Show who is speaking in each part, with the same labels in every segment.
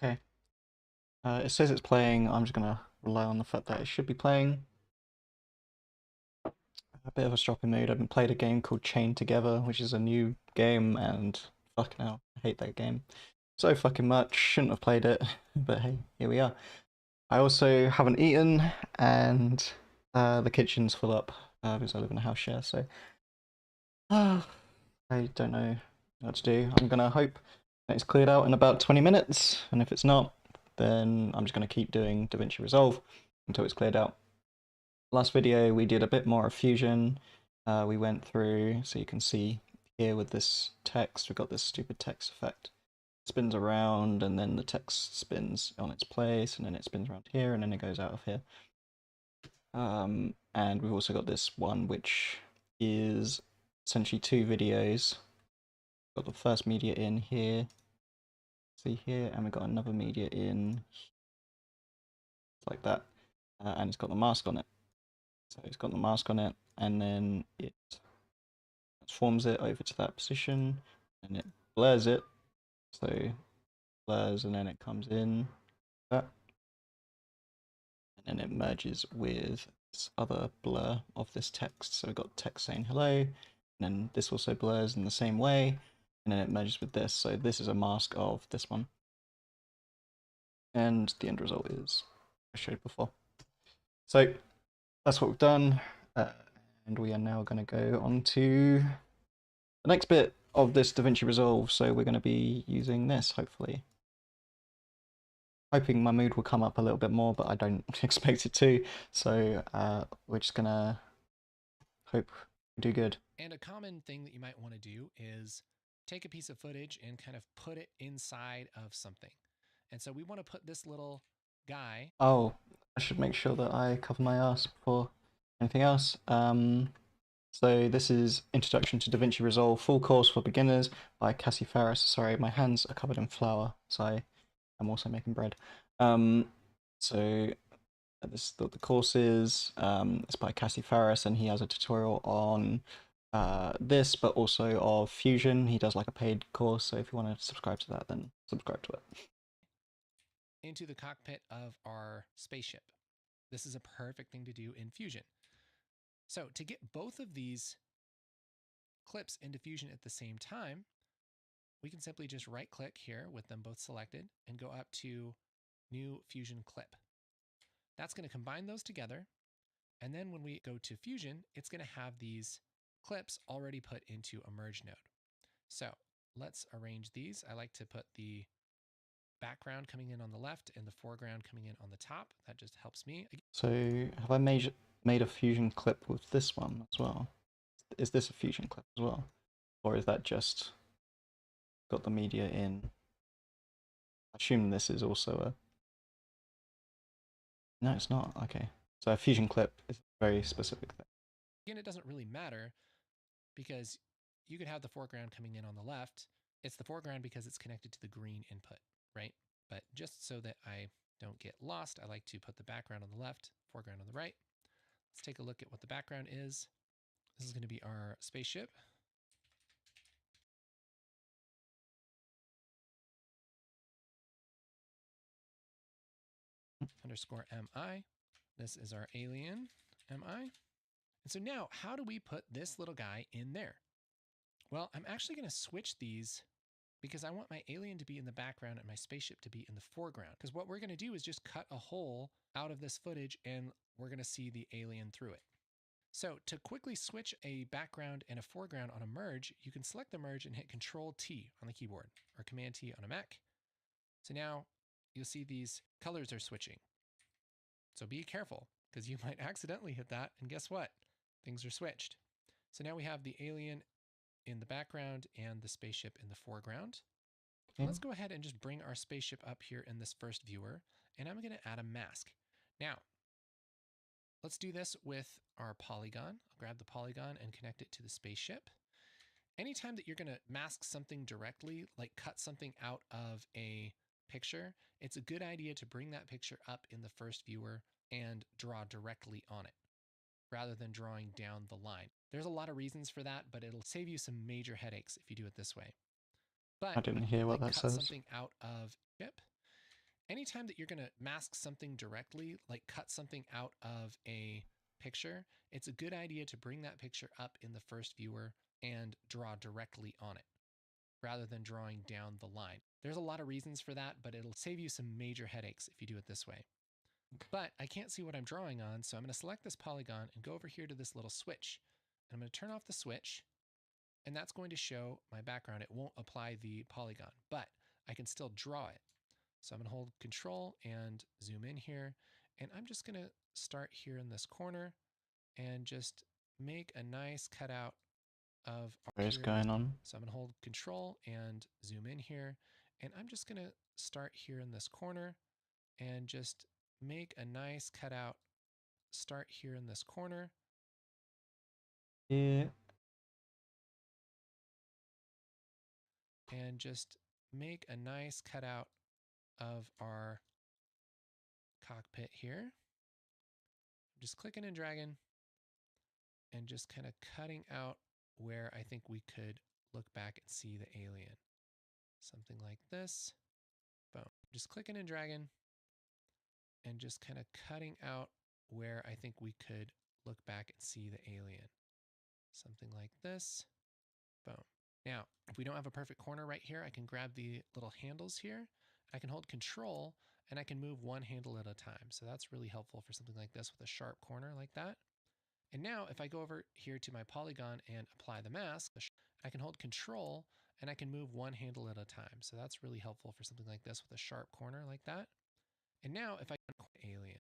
Speaker 1: Okay. It says it's playing. I'm just gonna rely on the fact that it should be playing. A bit of a stroppy mood. I've been played a game called Chain Together, which is a new game, and fucking hell, I hate that game so fucking much. Shouldn't have played it, but hey, here we are. I also haven't eaten, and the kitchen's full up because I live in a house share. So I don't know what to do. I'm gonna hope that it's cleared out in about 20 minutes, and if it's not, then I'm just gonna keep doing Davinci Resolve until it's cleared out. Last video we did a bit more of Fusion. We went through, so you can see here with this text, we've got this stupid text effect. It spins around, and then the text spins on its place, and then it spins around here, and then it goes out of here. And we've also got this one, which is essentially two videos. Got the first media in here, see here, and we've got another media in like that, and it's got the mask on it. So it's got the mask on it, and then it transforms it over to that position, and it blurs it. So blurs, and then it comes in that, and then it merges with this other blur of this text. So we've got text saying hello, and then this also blurs in the same way, and then it merges with this. So this is a mask of this one, and the end result is I showed before. So that's what we've done, and we are now going to go on to the next bit of this DaVinci Resolve. So we're going to be using this, hopefully. Hoping my mood will come up a little bit more, but I don't expect it to. So we're just going to hope we do good.
Speaker 2: And a common thing that you might want to do is take a piece of footage and kind of put it inside of something. And so we want to put this little guy.
Speaker 1: Oh, I should make sure that I cover my ass before anything else. So this is Introduction to DaVinci Resolve, full course for beginners by Cassie Ferris. Sorry, my hands are covered in flour, so I'm also making bread. So this the course is it's by Cassie Ferris, and he has a tutorial on this, but also of Fusion. He does like a paid course, so if you want to subscribe to that, then subscribe to it.
Speaker 2: Into the cockpit of our spaceship. This is a perfect thing to do in Fusion. So to get both of these clips into Fusion at the same time, we can simply just right click here with them both selected and go up to New Fusion Clip. That's going to combine those together. And then when we go to Fusion, it's going to have these clips already put into a merge node. So let's arrange these. I like to put the background coming in on the left and the foreground coming in on the top. That just helps me.
Speaker 1: So have I made a Fusion clip with this one as well? Is this a Fusion clip as well? Or is that just got the media in? I assume this is also a... No, it's not. Okay. So a Fusion clip is a very specific thing.
Speaker 2: Again, it doesn't really matter because you could have the foreground coming in on the left. It's the foreground because it's connected to the green input, right? But just so that I don't get lost, I like to put the background on the left, foreground on the right. Let's take a look at what the background is. This is going to be our spaceship. Underscore MI. This is our alien MI. And so now, how do we put this little guy in there? Well, I'm actually going to switch these because I want my alien to be in the background and my spaceship to be in the foreground. Because what we're going to do is just cut a hole out of this footage and we're going to see the alien through it. So to quickly switch a background and a foreground on a merge, you can select the merge and hit Control T on the keyboard or Command T on a Mac. So now you'll see these colors are switching. So be careful because you might accidentally hit that and guess what? Things are switched. So now we have the alien in the background and the spaceship in the foreground.
Speaker 1: Okay.
Speaker 2: Let's go ahead and just bring our spaceship up here in this first viewer, and I'm going to add a mask. Now, let's do this with our polygon. I'll grab the polygon and connect it to the spaceship. Anytime that you're going to mask something directly, like cut something out of a picture, it's a good idea to bring that picture up in the first viewer and draw directly on it rather than drawing down the line. There's a lot of reasons for that, but it'll save you some major headaches if you do it this way. But
Speaker 1: I didn't hear what
Speaker 2: like
Speaker 1: that
Speaker 2: cut
Speaker 1: says.
Speaker 2: something out of chip, anytime that you're going to mask something directly, like cut something out of a picture, it's a good idea to bring that picture up in the first viewer and draw directly on it rather than drawing down the line. There's a lot of reasons for that, but it'll save you some major headaches if you do it this way. But I can't see what I'm drawing on, so I'm going to select this polygon and go over here to this little switch. I'm going to turn off the switch, and that's going to show my background. It won't apply the polygon, but I can still draw it. So I'm going to hold Control and zoom in here, and I'm just going to start here in this corner and just make a nice cutout of
Speaker 1: What is
Speaker 2: here.
Speaker 1: going on?
Speaker 2: So I'm going to hold Control and zoom in here, and I'm just going to start here in this corner and just make a nice cutout. Start here in this corner.
Speaker 1: Yeah.
Speaker 2: And just make a nice cutout of our cockpit here. I'm just clicking and dragging and just kind of cutting out where I think we could look back and see the alien. Something like this. Boom. Just clicking and dragging and just kind of cutting out where I think we could look back and see the alien. Something like this. Boom. Now, if we don't have a perfect corner right here, I can grab the little handles here. I can hold Control and I can move one handle at a time. So that's really helpful for something like this with a sharp corner like that. And now if I go over here to my polygon and apply the mask, I can hold Control and I can move one handle at a time. So that's really helpful for something like this with a sharp corner like that. And now if I alien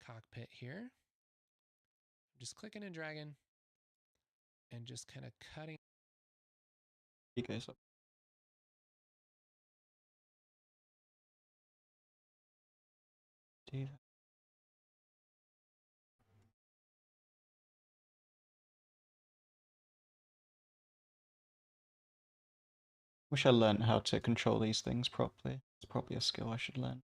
Speaker 2: cockpit here, I'm just clicking and dragging and just kind of cutting.
Speaker 1: He goes up. Do that. Wish I learned how to control these things properly. It's probably a skill I should learn.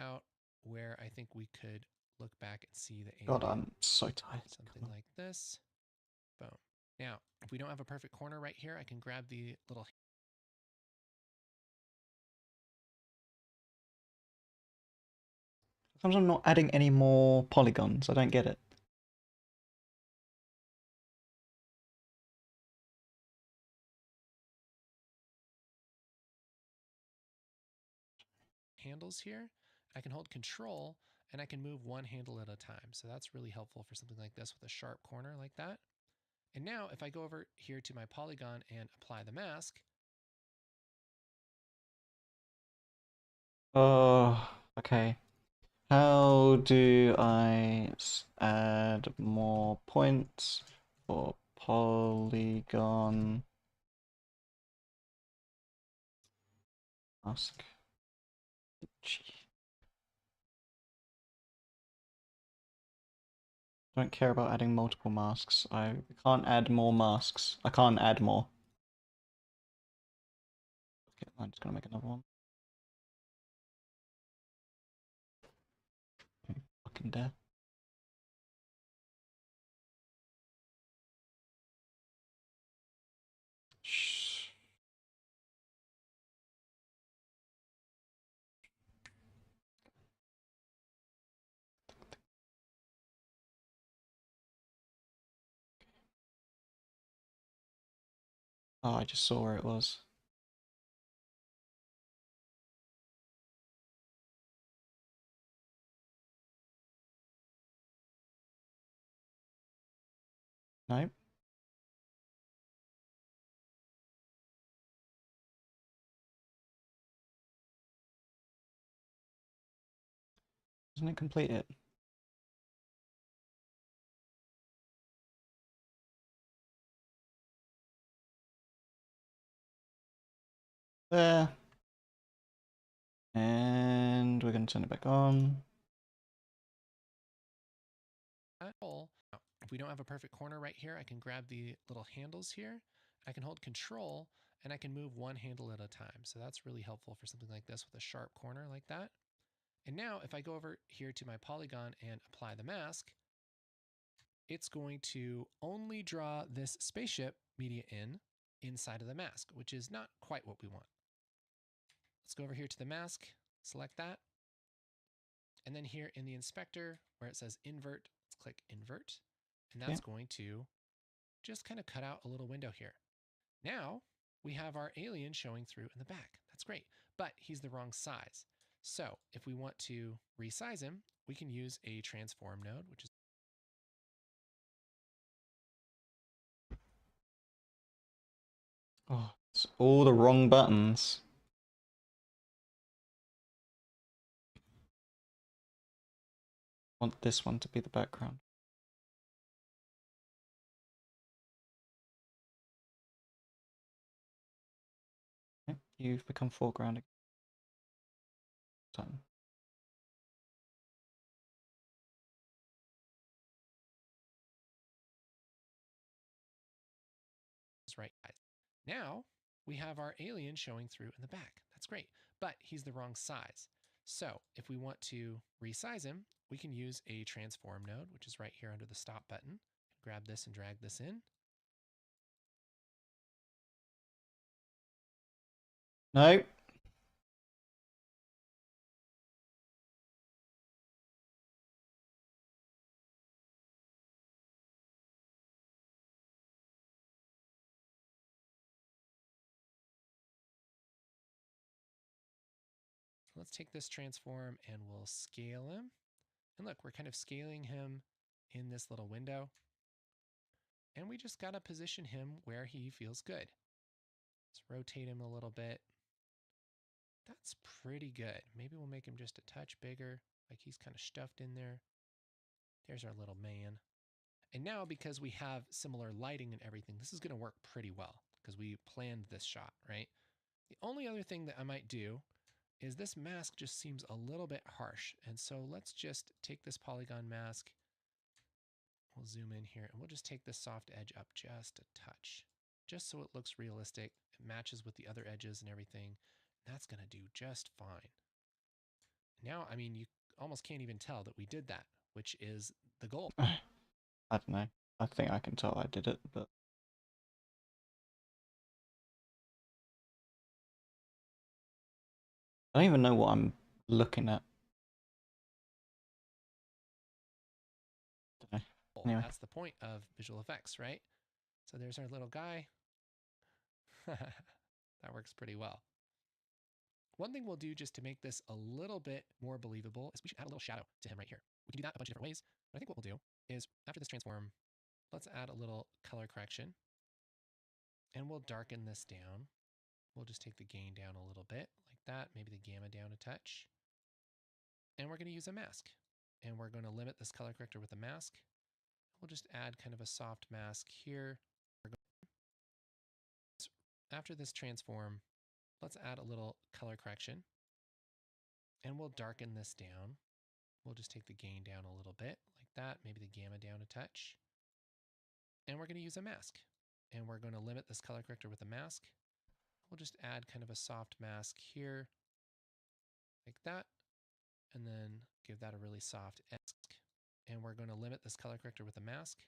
Speaker 2: Out where I think we could look back and see the
Speaker 1: God,
Speaker 2: alien.
Speaker 1: I'm so tired.
Speaker 2: Something like this. Boom. Now, if we don't have a perfect corner right here, I can grab the little
Speaker 1: Sometimes I'm not adding any more polygons. I don't get it.
Speaker 2: handles here. I can hold Control and I can move one handle at a time. So that's really helpful for something like this with a sharp corner like that. And now if I go over here to my polygon and apply the mask.
Speaker 1: Oh, okay. How do I add more points for polygon mask? I don't care about adding multiple masks. I can't add more masks. I can't add more. Okay, I'm just gonna make another one. Okay, fucking dare. Shh. Oh, I just saw where it was. No. Doesn't it complete it? there. And we're going to turn it back on.
Speaker 2: Now, if we don't have a perfect corner right here, I can grab the little handles here. I can hold control and I can move one handle at a time. So that's really helpful for something like this with a sharp corner like that. And now if I go over here to my polygon and apply the mask, it's going to only draw this spaceship media inside of the mask, which is not quite what we want. Let's go over here to the mask, select that. And then here in the inspector where it says invert, let's click invert. And that's going to just kind of cut out a little window here. Now we have our alien showing through in the back. That's great, but he's the wrong size. So if we want to resize him, we can use a transform node, which is
Speaker 1: Oh, it's all the wrong buttons. I want this one to be the background. Okay, you've become foreground again.
Speaker 2: right. Now we have our alien showing through in the back. That's great, but he's the wrong size. So if we want to resize him, we can use a transform node, which is right here under the stop button. Grab this and drag this in.
Speaker 1: No.
Speaker 2: Let's take this transform and we'll scale him. And look, we're kind of scaling him in this little window. And we just got to position him where he feels good. Let's rotate him a little bit. That's pretty good. Maybe we'll make him just a touch bigger, like he's kind of stuffed in there. There's our little man. And now because we have similar lighting and everything, this is going to work pretty well because we planned this shot, right? The only other thing that I might do is this mask just seems a little bit harsh. And so let's just take this polygon mask. We'll zoom in here and we'll just take this soft edge up just a touch, just so it looks realistic. It matches with the other edges and everything. That's going to do just fine. Now, I mean, you almost can't even tell that we did that, which is the goal.
Speaker 1: I don't know. I think I can tell I did it, but I don't even know what I'm looking at. Don't know. Anyway.
Speaker 2: That's the point of visual effects, right? So there's our little guy. That works pretty well. One thing we'll do just to make this a little bit more believable is we should add a little shadow to him right here. We can do that a bunch of different ways, but I think what we'll do is after this transform, let's add a little color correction and we'll darken this down. We'll just take the gain down a little bit like that, maybe the gamma down a touch. And we're going to use a mask and we're going to limit this color corrector with a mask. We'll just add kind of a soft mask here. After this transform, let's add a little color correction and we'll darken this down. We'll just take the gain down a little bit like that, maybe the gamma down a touch. And we're going to use a mask and we're going to limit this color corrector with a mask. We'll just add kind of a soft mask here like that, and then give that a really soft mask. And we're going to limit this color corrector with a mask.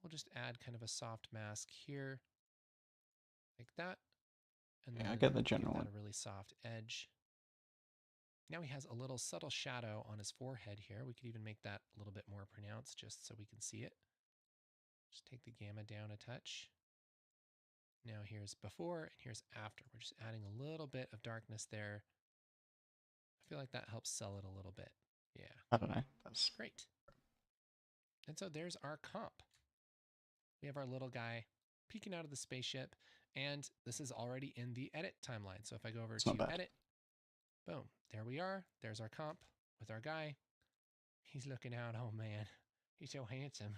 Speaker 2: We'll just add kind of a soft mask here like that, and then
Speaker 1: I get the
Speaker 2: give
Speaker 1: general
Speaker 2: that
Speaker 1: one.
Speaker 2: a really soft edge. Now he has a little subtle shadow on his forehead here. We could even make that a little bit more pronounced just so we can see it. Just take the gamma down a touch. Now here's before and here's after. We're just adding a little bit of darkness there. I feel like that helps sell it a little bit. Yeah.
Speaker 1: I don't know. That's
Speaker 2: great. And so there's our comp. We have our little guy peeking out of the spaceship, and this is already in the edit timeline. So if I go over to edit, boom, there we are. There's our comp with our guy. He's looking out. Oh man, he's so handsome.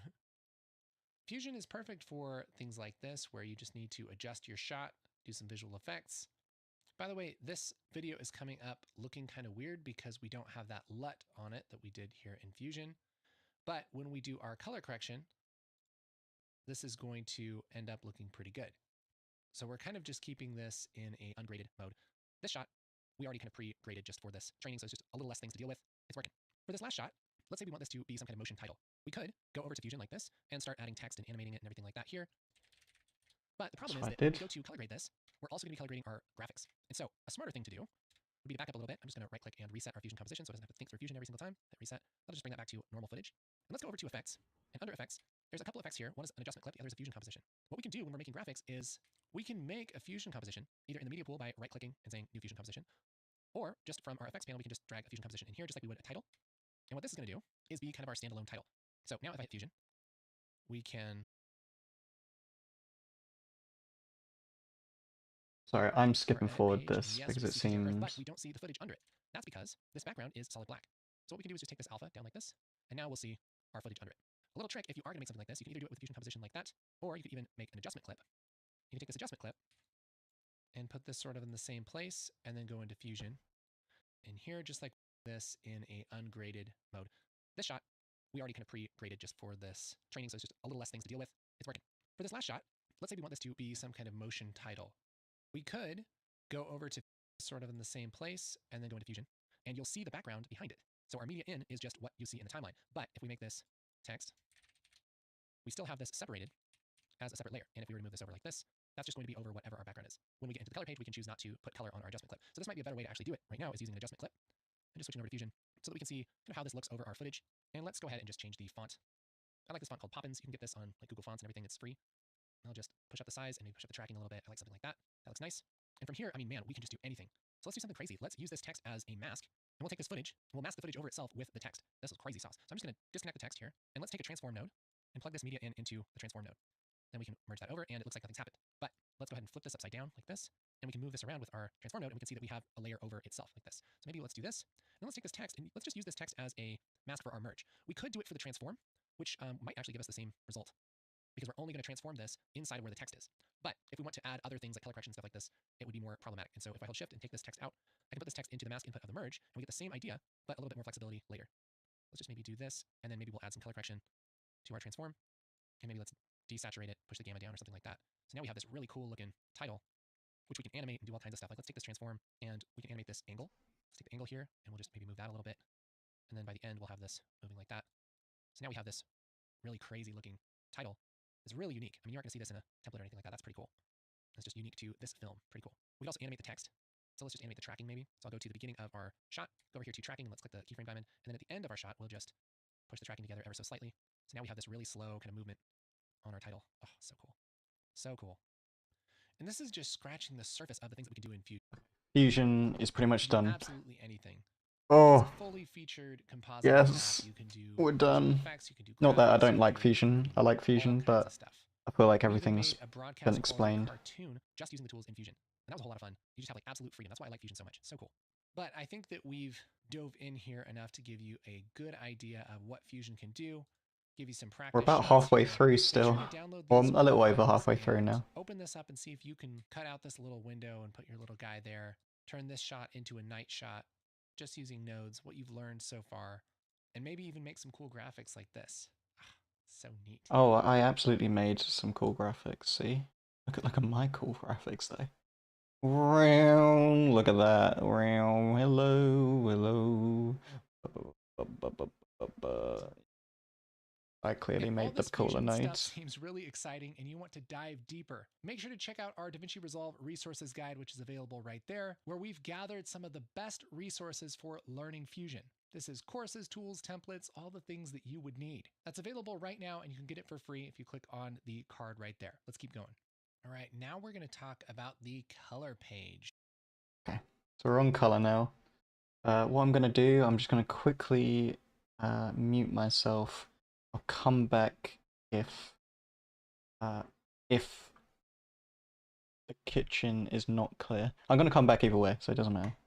Speaker 2: Fusion is perfect for things like this, where you just need to adjust your shot, do some visual effects. By the way, this video is coming up looking kind of weird because we don't have that LUT on it that we did here in Fusion. But when we do our color correction, this is going to end up looking pretty good. So we're kind of just keeping this in a ungraded mode. This shot, we already kind of pre-graded just for this training, so it's just a little less things to deal with. It's working. For this last shot, let's say we want this to be some kind of motion title. We could go over to Fusion like this and start adding text and animating it and everything like that here. But the problem is that when we go to color grade this, we're also going to be color grading our graphics. And so a smarter thing to do would be to back up a little bit. I'm just going to right click and reset our Fusion composition so it doesn't have to think through Fusion every single time. Hit reset. I'll just bring that back to normal footage. And let's go over to effects. And under effects, there's a couple effects here. One is an adjustment clip, the other is a Fusion composition. What we can do when we're making graphics is we can make a Fusion composition either in the media pool by right clicking and saying new Fusion composition, or just from our effects panel, we can just drag a Fusion composition in here just like we would a title. And what this is going to do is be kind of our standalone title. So now if I hit Fusion, we can...
Speaker 1: Sorry, I'm skipping forward this because it seems...
Speaker 2: But we don't see the footage under it. That's because this background is solid black. So what we can do is just take this alpha down like this, and now we'll see our footage under it. A little trick, if you are going to make something like this, you can either do it with a Fusion composition like that, or you could even make an adjustment clip. You can take this adjustment clip and put this sort of in the same place, and then go into Fusion. And here, just like this in a ungraded mode. This shot, we already kind of pre-graded just for this training, so it's just a little less things to deal with. It's working. For this last shot, let's say we want this to be some kind of motion title. We could go over to sort of in the same place and then go into Fusion, and you'll see the background behind it. So our media in is just what you see in the timeline. But if we make this text, we still have this separated as a separate layer. And if we were to move this over like this, that's just going to be over whatever our background is. When we get into the color page, we can choose not to put color on our adjustment clip. So this might be a better way to actually do it right now is using an adjustment clip and just switching over to Fusion so that we can see kind of how this looks over our footage. And let's go ahead and just change the font. I like this font called Poppins. You can get this on like Google Fonts and everything. It's free. I'll just push up the size and maybe push up the tracking a little bit. I like something like that. That looks nice. And from here, I mean, man, we can just do anything. So let's do something crazy. Let's use this text as a mask, and we'll take this footage, and we'll mask the footage over itself with the text. This is crazy sauce. So I'm just going to disconnect the text here, and let's take a transform node and plug this media in into the transform node. Then we can merge that over, and it looks like nothing's happened. But let's go ahead and flip this upside down like this, and we can move this around with our transform node, and we can see that we have a layer over itself like this. So maybe let's do this, and let's take this text, and let's just use this text as a mask for our merge. We could do it for the transform, which might actually give us the same result, because we're only going to transform this inside of where the text is. But if we want to add other things like color correction, stuff like this, it would be more problematic. And so if I hold shift and take this text out, I can put this text into the mask input of the merge, and we get the same idea, but a little bit more flexibility later. Let's just maybe do this, and then maybe we'll add some color correction to our transform, and maybe let's desaturate it, push the gamma down or something like that. So now we have this really cool looking title, which we can animate and do all kinds of stuff. Like let's take this transform, and we can animate this angle. Let's take the angle here, and we'll just maybe move that a little bit. And then by the end, we'll have this moving like that. So now we have this really crazy looking title. It's really unique. I mean, you're not going to see this in a template or anything like that. That's pretty cool. It's just unique to this film. Pretty cool. We can also animate the text. So let's just animate the tracking maybe. So I'll go to the beginning of our shot, go over here to tracking, and let's click the keyframe diamond. And then at the end of our shot, we'll just push the tracking together ever so slightly. So now we have this really slow kind of movement on our title. Oh, so cool. So cool. And this is just scratching the surface of the things that we can do in Fusion.
Speaker 1: Fusion is pretty much done.
Speaker 2: Absolutely anything.
Speaker 1: Oh,
Speaker 2: it's a fully featured composite
Speaker 1: yes,
Speaker 2: you can do
Speaker 1: we're done.
Speaker 2: effects, you can do
Speaker 1: Not that I
Speaker 2: graphics,
Speaker 1: don't
Speaker 2: you
Speaker 1: like
Speaker 2: can do
Speaker 1: Fusion. I like Fusion,
Speaker 2: all kinds
Speaker 1: but
Speaker 2: of stuff.
Speaker 1: I feel like
Speaker 2: We even
Speaker 1: everything's
Speaker 2: made a broadcast
Speaker 1: been
Speaker 2: quality
Speaker 1: explained.
Speaker 2: cartoon just using the tools in Fusion. And that was a whole lot of fun. You just have like absolute freedom. That's why I like Fusion so much. It's so cool. But I think that we've dove in here enough to give you a good idea of what Fusion can do, give you some practice.
Speaker 1: We're about
Speaker 2: shots
Speaker 1: halfway
Speaker 2: here.
Speaker 1: through
Speaker 2: Make
Speaker 1: still.
Speaker 2: sure to download
Speaker 1: Or
Speaker 2: these
Speaker 1: a little over
Speaker 2: files
Speaker 1: halfway through now.
Speaker 2: Open this up and see if you can cut out this little window and put your little guy there. Turn this shot into a night shot just using nodes, what you've learned so far, and maybe even make some cool graphics like this. So neat.
Speaker 1: Oh, I absolutely made some cool graphics, see? Look at my cool graphics though. Look at that. Hello. I clearly made the cooler nodes.
Speaker 2: Stuff seems really exciting and you want to dive deeper. Make sure to check out our DaVinci Resolve resources guide, which is available right there, where we've gathered some of the best resources for learning Fusion. This is courses, tools, templates, all the things that you would need. That's available right now, and you can get it for free if you click on the card right there. Let's keep going. All right, now we're going to talk about the color page.
Speaker 1: Okay, so we're on color now. What I'm going to do, I'm just going to quickly mute myself. I'll come back if the kitchen is not clear. I'm going to come back either way, so it doesn't matter.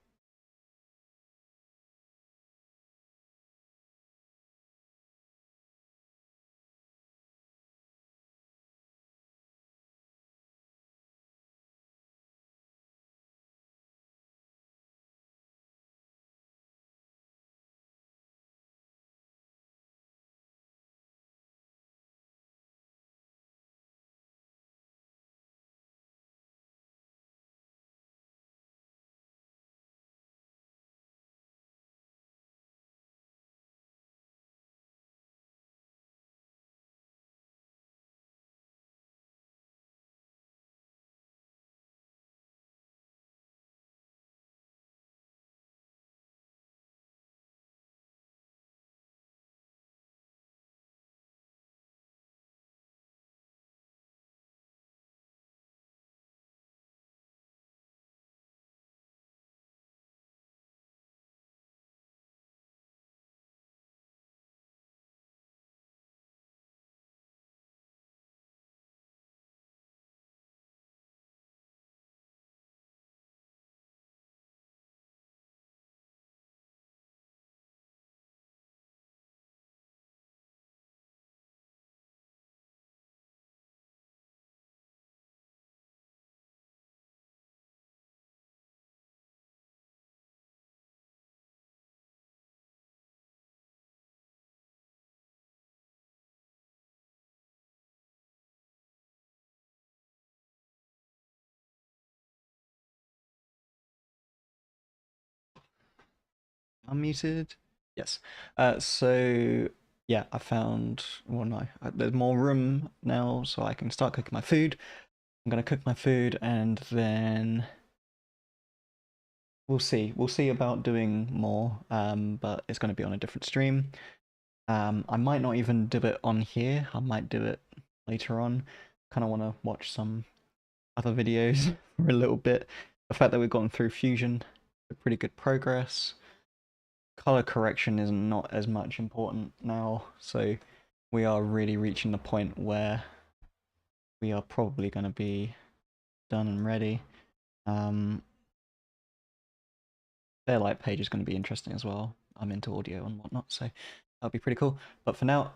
Speaker 1: Unmuted. Yes. So yeah, I found. Well, no, there's more room now, so I can start cooking my food. I'm gonna cook my food, and then we'll see. We'll see about doing more. But it's gonna be on a different stream. I might not even do it on here. I might do it later on. Kind of want to watch some other videos for a little bit. The fact that we've gone through fusion, pretty good progress. Color correction is not as much important now, so we are really reaching the point where we are probably going to be done and ready. Their light page is going to be interesting as well. I'm into audio and whatnot, so that'll be pretty cool. But for now,